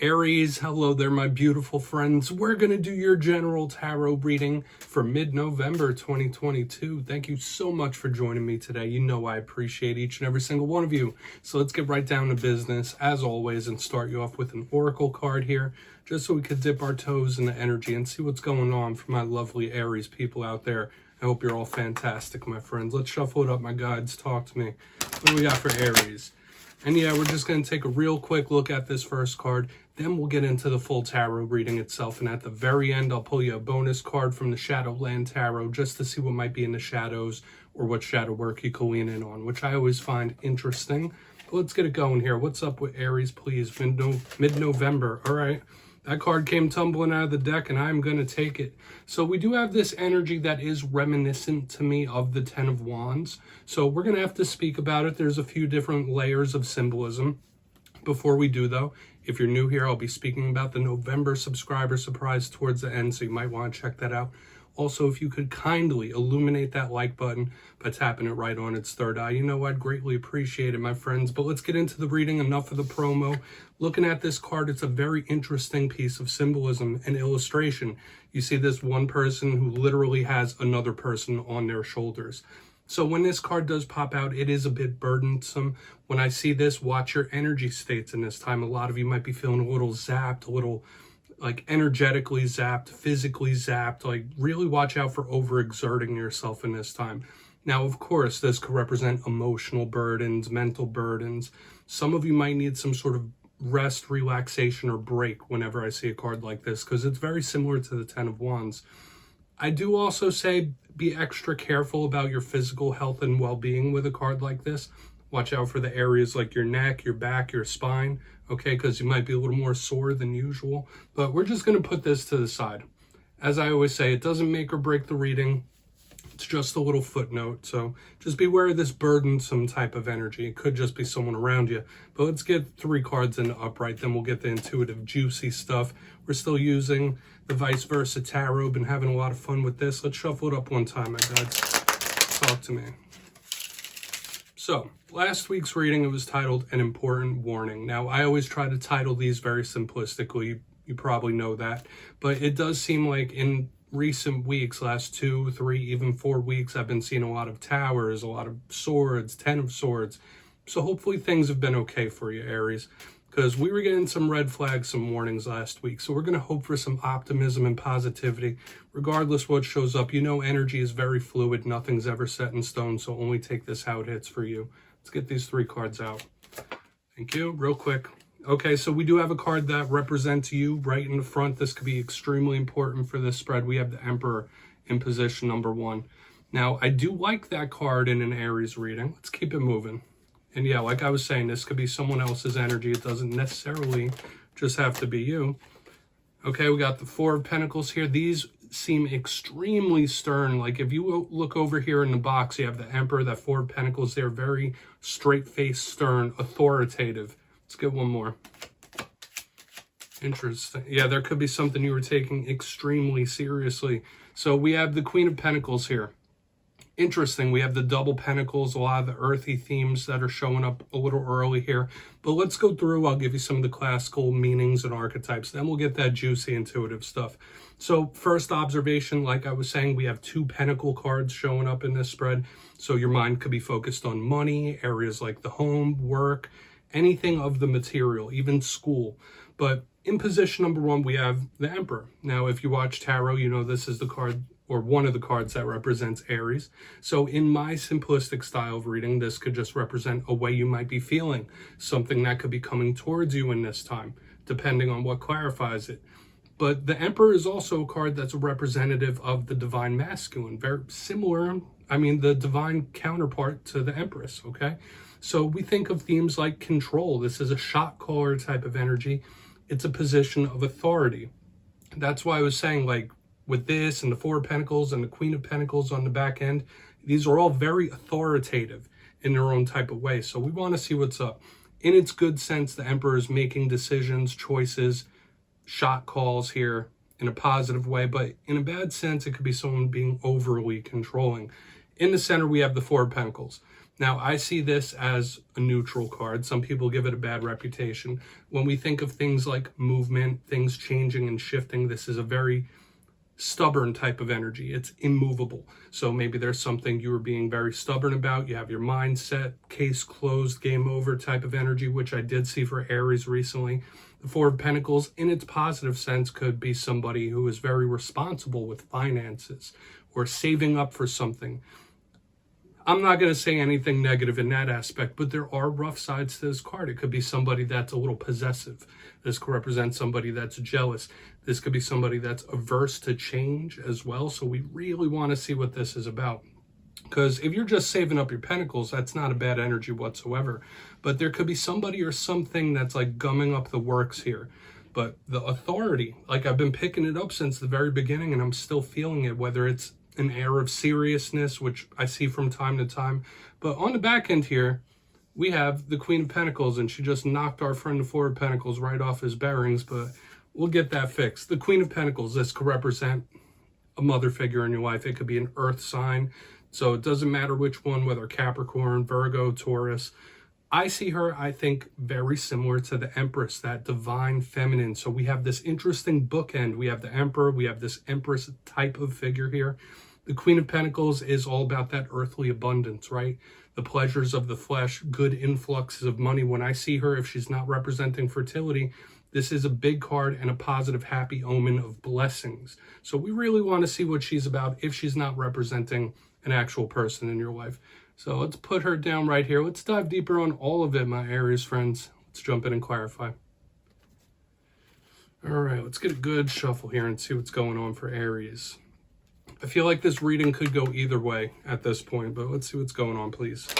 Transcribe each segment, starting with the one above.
Aries, hello there, my beautiful friends. We're going to do your general tarot reading for mid-November 2022. Thank you so much for joining me today. You know I appreciate each and every single one of you. So let's get right down to business, as always, and start you off with an oracle card here, just so we could dip our toes in the energy and see what's going on for my lovely Aries people out there. I hope you're all fantastic, my friends. Let's shuffle it up, my guides. Talk to me. What do we got for Aries? And yeah, we're just going to take a real quick look at this first card. Then we'll get into the full tarot reading itself. And at the very end, I'll pull you a bonus card from the Shadowland Tarot just to see what might be in the shadows or what shadow work you can lean in on, which I always find interesting. But let's get it going here. What's up with Aries, please? Mid-November. All right. That card came tumbling out of the deck, and I'm going to take it. So we do have this energy that is reminiscent to me of the Ten of Wands. So we're going to have to speak about it. There's a few different layers of symbolism. Before we do, though, if you're new here, I'll be speaking about the November subscriber surprise towards the end, so you might want to check that out. Also, if you could kindly illuminate that like button by tapping it right on its third eye, you know I'd greatly appreciate it, my friends. But let's get into the reading. Enough of the promo. Looking at this card, it's a very interesting piece of symbolism and illustration. You see this one person who literally has another person on their shoulders. So when this card does pop out, it is a bit burdensome. When I see this, watch your energy states in this time. A lot of you might be feeling a little zapped, a little like energetically zapped, physically zapped. Like really watch out for overexerting yourself in this time. Now, of course, this could represent emotional burdens, mental burdens. Some of you might need some sort of rest, relaxation, or break whenever I see a card like this, because it's very similar to the Ten of Wands. I do also say be extra careful about your physical health and well-being with a card like this. Watch out for the areas like your neck, your back, your spine, okay, because you might be a little more sore than usual. But we're just going to put this to the side. As I always say, it doesn't make or break the reading. It's just a little footnote. So just beware of this burdensome type of energy. It could just be someone around you. But let's get 3 cards in the upright, then we'll get the intuitive, juicy stuff. We're still using the vice versa tarot. Been having a lot of fun with this. Let's shuffle it up one time, my guys. Talk to me. So, last week's reading, it was titled An Important Warning. Now, I always try to title these very simplistically. You probably know that. But it does seem like in recent weeks, last 2, 3, even 4 weeks, I've been seeing a lot of towers, a lot of swords, 10 of swords. So hopefully things have been okay for you, Aries, because we were getting some red flags, some warnings last week. So we're going to hope for some optimism and positivity. Regardless what shows up, you know energy is very fluid. Nothing's ever set in stone, so only take this how it hits for you. Let's get these 3 cards out. Thank you. Real quick. Okay, so we do have a card that represents you right in the front. This could be extremely important for this spread. We have the Emperor in position number 1. Now, I do like that card in an Aries reading. Let's keep it moving. And yeah, like I was saying, this could be someone else's energy. It doesn't necessarily just have to be you. Okay, we got the 4 of Pentacles here. These seem extremely stern. Like if you look over here in the box, you have the Emperor, that 4 of Pentacles. They're very straight-faced, stern, authoritative. Let's get one more. Interesting. Yeah, there could be something you were taking extremely seriously. So we have the Queen of Pentacles here. Interesting. We have the double pentacles, a lot of the earthy themes that are showing up a little early here. But let's go through. I'll give you some of the classical meanings and archetypes. Then we'll get that juicy intuitive stuff. So first observation, like I was saying, we have 2 pentacle cards showing up in this spread. So your mind could be focused on money, areas like the home, work, anything of the material, even school. But in position number 1, we have the Emperor. Now, if you watch tarot, you know this is the card or one of the cards that represents Aries. So in my simplistic style of reading, this could just represent a way you might be feeling, something that could be coming towards you in this time, depending on what clarifies it. But the Emperor is also a card that's a representative of the divine masculine, very similar, the divine counterpart to the Empress, okay? So we think of themes like control. This is a shot caller type of energy. It's a position of authority. That's why I was saying, like, with this and the 4 of Pentacles and the Queen of Pentacles on the back end, these are all very authoritative in their own type of way. So we want to see what's up. In its good sense, the Emperor is making decisions, choices, shot calls here in a positive way. But in a bad sense, it could be someone being overly controlling. In the center, we have the 4 of Pentacles. Now, I see this as a neutral card. Some people give it a bad reputation. When we think of things like movement, things changing and shifting, this is a very stubborn type of energy. It's immovable. So maybe there's something you were being very stubborn about. You have your mindset, case closed, game over type of energy, which I did see for Aries recently. The Four of Pentacles, in its positive sense, could be somebody who is very responsible with finances or saving up for something. I'm not going to say anything negative in that aspect, but there are rough sides to this card. It could be somebody that's a little possessive. This could represent somebody that's jealous. This could be somebody that's averse to change as well. So we really want to see what this is about. Because if you're just saving up your pentacles, that's not a bad energy whatsoever. But there could be somebody or something that's like gumming up the works here. But the authority, like I've been picking it up since the very beginning and I'm still feeling it, whether it's an air of seriousness, which I see from time to time. But on the back end here, we have the Queen of Pentacles, and she just knocked our friend the Four of Pentacles right off his bearings, but we'll get that fixed. The Queen of Pentacles, this could represent a mother figure in your life. It could be an earth sign. So it doesn't matter which one, whether Capricorn, Virgo, Taurus. I see her, I think, very similar to the Empress, that divine feminine. So we have this interesting bookend. We have the Emperor, we have this Empress type of figure here. The Queen of Pentacles is all about that earthly abundance, right? The pleasures of the flesh, good influxes of money. When I see her, if she's not representing fertility, this is a big card and a positive, happy omen of blessings. So we really want to see what she's about if she's not representing an actual person in your life. So let's put her down right here. Let's dive deeper on all of it, my Aries friends. Let's jump in and clarify. All right, let's get a good shuffle here and see what's going on for Aries. I feel like this reading could go either way at this point, but let's see what's going on, please.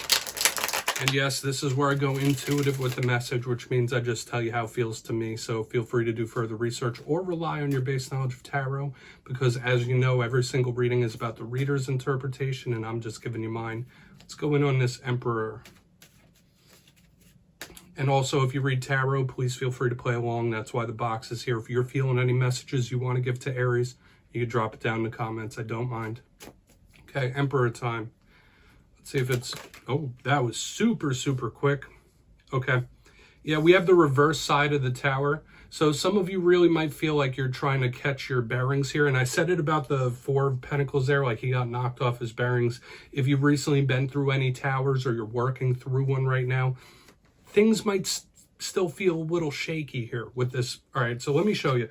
And yes, this is where I go intuitive with the message, which means I just tell you how it feels to me. So feel free to do further research or rely on your base knowledge of tarot, because as you know, every single reading is about the reader's interpretation, and I'm just giving you mine. Let's go in on this Emperor. And also, if you read tarot, please feel free to play along. That's why the box is here. If you're feeling any messages you want to give to Aries, you can drop it down in the comments. I don't mind. Okay, Emperor time. Let's see if it's... Oh, that was super, super quick. Okay. Yeah, we have the reverse side of the tower. So some of you really might feel like you're trying to catch your bearings here. And I said it about the Four of Pentacles there, like he got knocked off his bearings. If you've recently been through any towers or you're working through one right now, things might still feel a little shaky here with this. All right, so let me show you.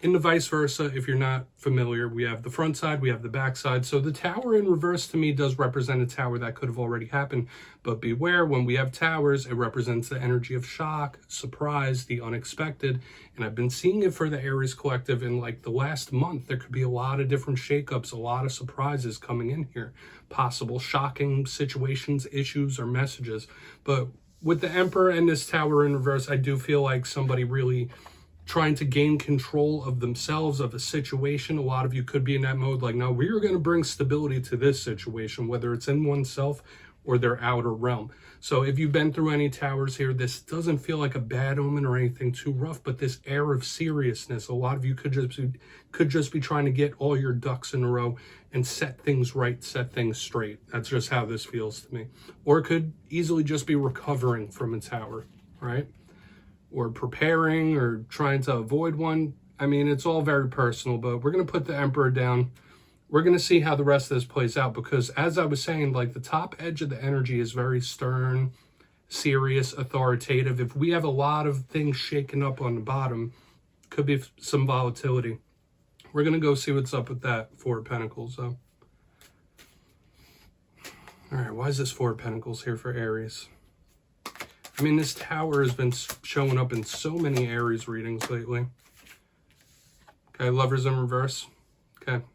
In the vice versa, if you're not familiar, we have the front side, we have the back side. So the tower in reverse to me does represent a tower that could have already happened. But beware, when we have towers, it represents the energy of shock, surprise, the unexpected. And I've been seeing it for the Aries collective in like the last month. There could be a lot of different shakeups, a lot of surprises coming in here. Possible shocking situations, issues, or messages. But with the Emperor and this tower in reverse, I do feel like somebody really trying to gain control of themselves, of a situation. A lot of you could be in that mode, like, no, we're going to bring stability to this situation, whether it's in oneself or their outer realm. So if you've been through any towers here, this doesn't feel like a bad omen or anything too rough, but this air of seriousness, a lot of you could just be trying to get all your ducks in a row and set things right, set things straight. That's just how this feels to me. Or it could easily just be recovering from a tower, right? Or preparing or trying to avoid one. I mean, it's all very personal, but we're going to put the Emperor down. We're going to see how the rest of this plays out, because as I was saying, like the top edge of the energy is very stern, serious, authoritative. If we have a lot of things shaken up on the bottom, could be some volatility. We're going to go see what's up with that Four of Pentacles, though. All right, why is this Four of Pentacles here for Aries? I mean, this tower has been showing up in so many Aries readings lately. Okay, Lovers in reverse. Okay.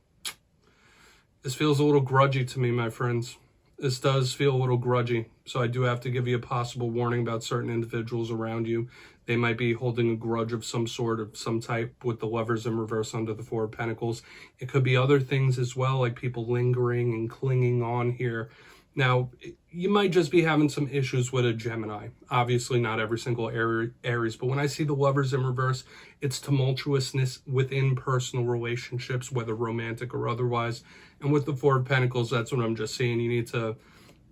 This feels a little grudgy to me, my friends. This does feel a little grudgy. So I do have to give you a possible warning about certain individuals around you. They might be holding a grudge of some sort, of some type, with the Lovers in reverse under the Four of Pentacles. It could be other things as well, like people lingering and clinging on here. Now, you might just be having some issues with a Gemini. Obviously, not every single Aries, but when I see the Lovers in reverse, it's tumultuousness within personal relationships, whether romantic or otherwise. And with the Four of Pentacles, that's what I'm just saying. You need to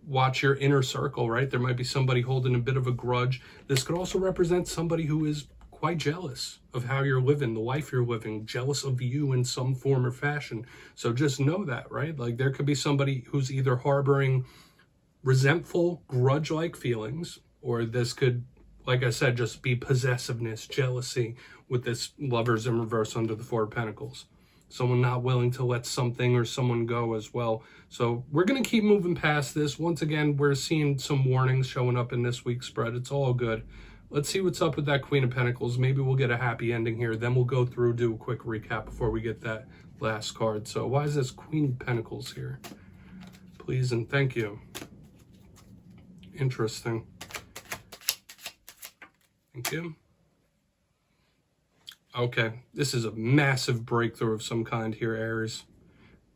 watch your inner circle, right? There might be somebody holding a bit of a grudge. This could also represent somebody who is quite jealous of how you're living, the life you're living, jealous of you in some form or fashion. So just know that, right? Like there could be somebody who's either harboring resentful, grudge-like feelings, or this could, like I said, just be possessiveness, jealousy with this Lovers in reverse under the Four of Pentacles. Someone not willing to let something or someone go as well. So we're going to keep moving past this. Once again, we're seeing some warnings showing up in this week's spread. It's all good. Let's see what's up with that Queen of Pentacles. Maybe we'll get a happy ending here. Then we'll go through, do a quick recap before we get that last card. So why is this Queen of Pentacles here? Please and thank you. Interesting. Thank you. Okay, this is a massive breakthrough of some kind here, Aries.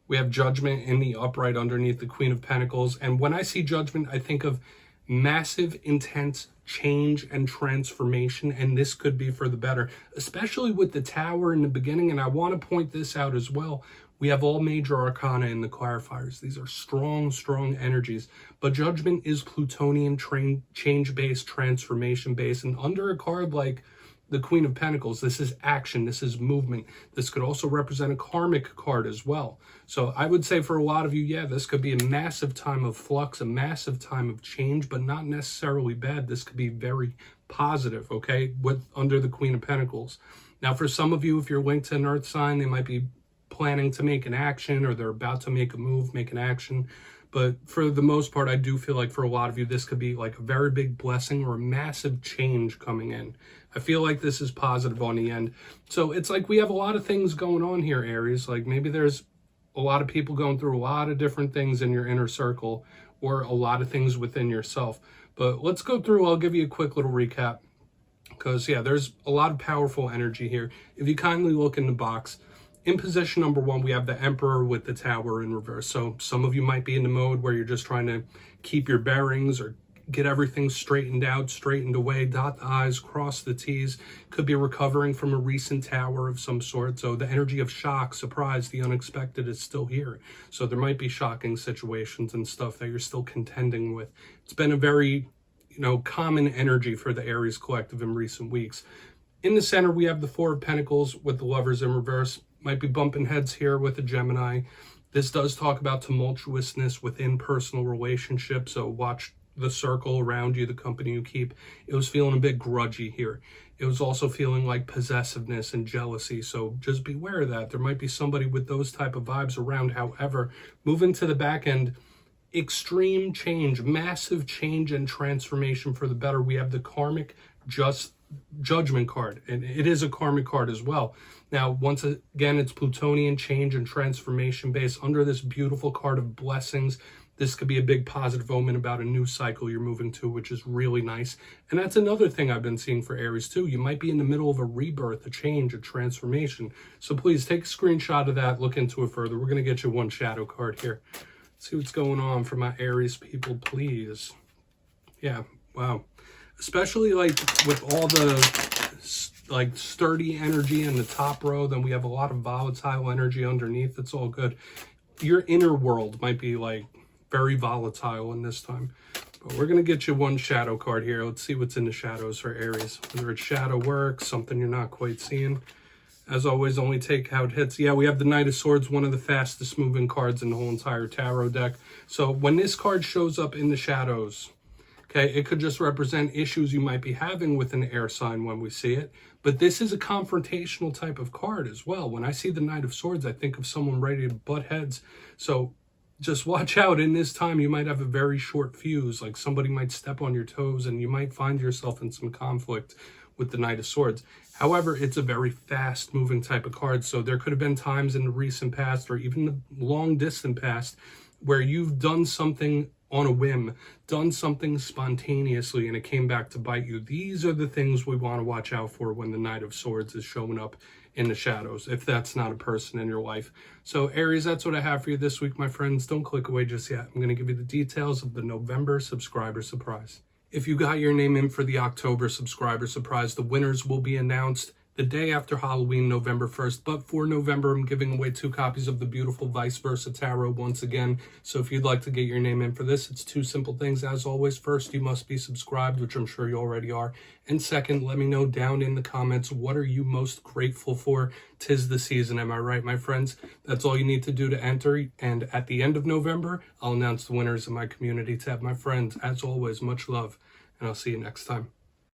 We have Judgment in the upright underneath the Queen of Pentacles. And when I see Judgment, I think of massive, intense change and transformation. And this could be for the better, especially with the Tower in the beginning. And I want to point this out as well. We have all major arcana in the clarifiers. These are strong, strong energies. But Judgment is Plutonian, change-based, transformation-based. And under a card like the Queen of Pentacles, this is action, this is movement. This could also represent a karmic card as well. So I would say for a lot of you, yeah, this could be a massive time of flux, a massive time of change, but not necessarily bad. This could be very positive, okay, with under the Queen of Pentacles. Now, for some of you, if you're linked to an earth sign, they might be planning to make an action, or they're about to make a move, make an action. But for the most part, I do feel like for a lot of you, this could be like a very big blessing or a massive change coming in. I feel like this is positive on the end. So it's like we have a lot of things going on here, Aries. Like maybe there's a lot of people going through a lot of different things in your inner circle, or a lot of things within yourself. But let's go through. I'll give you a quick little recap, because yeah, there's a lot of powerful energy here. If you kindly look in the box, in position number 1, we have the Emperor with the Tower in reverse. So some of you might be in the mode where you're just trying to keep your bearings or get everything straightened out, straightened away, dot the I's, cross the T's. Could be recovering from a recent tower of some sort. So the energy of shock, surprise, the unexpected is still here. So there might be shocking situations and stuff that you're still contending with. It's been a very, common energy for the Aries collective in recent weeks. In the center, we have the Four of Pentacles with the Lovers in reverse. Might be bumping heads here with a Gemini. This does talk about tumultuousness within personal relationships, so watch the circle around you, the company you keep. It was feeling a bit grudgy here. It was also feeling like possessiveness and jealousy, so just beware of that. There might be somebody with those type of vibes around. However, moving to the back end, extreme change, massive change and transformation for the better. We have the karmic judgment card, and it is a karmic card as well. Now, once again, it's Plutonian, change and transformation based under this beautiful card of blessings. This could be a big positive omen about a new cycle you're moving to, which is really nice. And that's another thing I've been seeing for Aries too. You might be in the middle of a rebirth, a change, a transformation. So please take a screenshot of that, look into it further. We're going to get you one shadow card here. See what's going on for my Aries people, please. Yeah, wow. Especially like with all the like sturdy energy in the top row, then we have a lot of volatile energy underneath. It's all good. Your inner world might be like very volatile in this time. But we're going to get you one shadow card here. Let's see what's in the shadows for Aries. Whether it's shadow work, something you're not quite seeing. As always, only take how it hits. Yeah, we have the Knight of Swords, one of the fastest moving cards in the whole entire tarot deck. So when this card shows up in the shadows, okay, it could just represent issues you might be having with an air sign when we see it. But this is a confrontational type of card as well. When I see the Knight of Swords, I think of someone ready to butt heads. So just watch out. In this time, you might have a very short fuse. Like somebody might step on your toes and you might find yourself in some conflict with the Knight of Swords. However, it's a very fast moving type of card. So there could have been times in the recent past or even the long distant past where you've done something on a whim, done something spontaneously, and it came back to bite you. These are the things we want to watch out for when the Knight of Swords is showing up in the shadows, if that's not a person in your life. So Aries, that's what I have for you this week, my friends. Don't click away just yet. I'm going to give you the details of the November subscriber surprise. If you got your name in for the October subscriber surprise, the winners will be announced the day after Halloween, November 1st. But for November, I'm giving away 2 copies of the beautiful Vice Versa Tarot once again. So if you'd like to get your name in for this, it's 2 simple things. As always, first, you must be subscribed, which I'm sure you already are. And second, let me know down in the comments, what are you most grateful for? 'Tis the season, am I right, my friends? That's all you need to do to enter. And at the end of November, I'll announce the winners of my community tab. My friends, as always, much love, and I'll see you next time.